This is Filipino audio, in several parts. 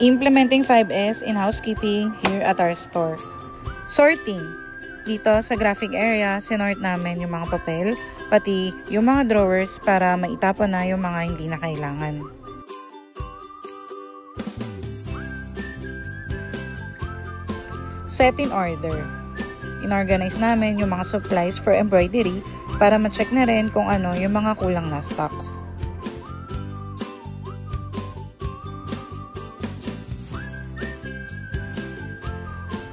Implementing 5S in housekeeping here at our store. Sorting. Dito sa graphic area, sinort namin yung mga papel, pati yung mga drawers para maitapon na yung mga hindi na kailangan. Set in order. Inorganize namin yung mga supplies for embroidery para ma-check na rin kung ano yung mga kulang na stocks.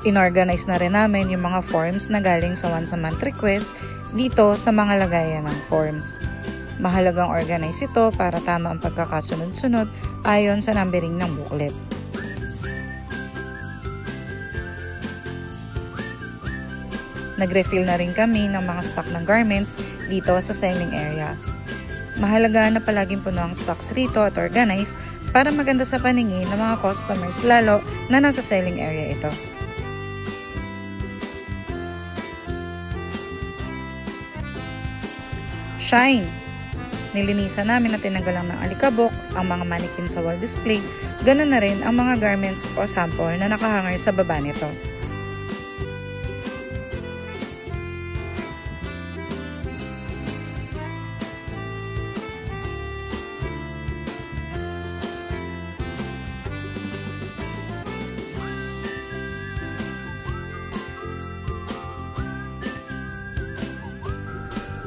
Inorganize na rin namin yung mga forms na galing sa once-a-month request dito sa mga lagayan ng forms. Mahalagang organize ito para tama ang pagkakasunod-sunod ayon sa numbering ng booklet. Nag-refill na rin kami ng mga stock ng garments dito sa selling area. Mahalaga na palaging puno ang stocks rito at organize para maganda sa paningin ng mga customers lalo na nasa selling area ito. Shine. Nilinisan namin at tinanggalan ng alikabok ang mga mannequin sa wall display, ganoon na rin ang mga garments o sample na nakahanger sa baba nito.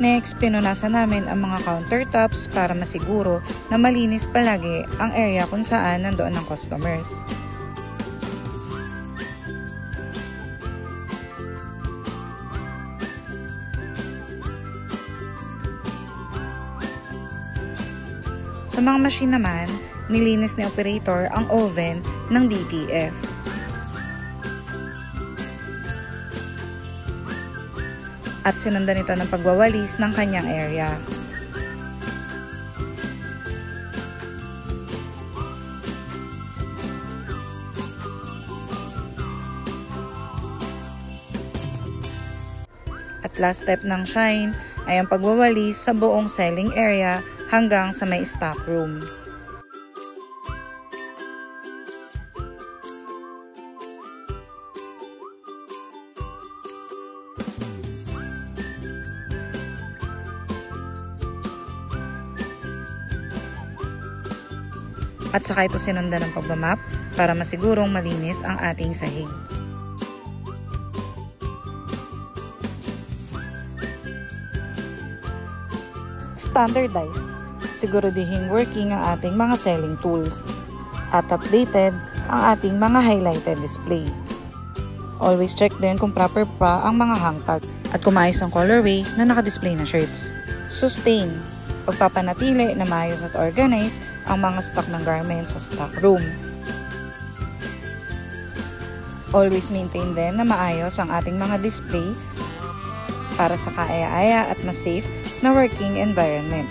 Next, pinunasan namin ang mga countertops para masiguro na malinis palagi ang area kung saan nandoon ang customers. Sa mga machine naman, nilinis ni operator ang oven ng DTF. At sinundan ito ng pagwawalis ng kanyang area. At last step ng Shine ay ang pagwawalis sa buong selling area hanggang sa may stock room. At saka ito sinundan ng pagmamap para masigurong malinis ang ating sahig. Standardized. Siguraduhin working ang ating mga selling tools. At updated ang ating mga highlighted display. Always check din kung proper pa ang mga hang tag at kung maayos ang colorway na nakadisplay na shirts. Sustain. Pagpapanatili na maayos at organize ang mga stock ng garments sa stock room. Always maintain din na maayos ang ating mga display para sa kaaya-aya at mas safe na working environment.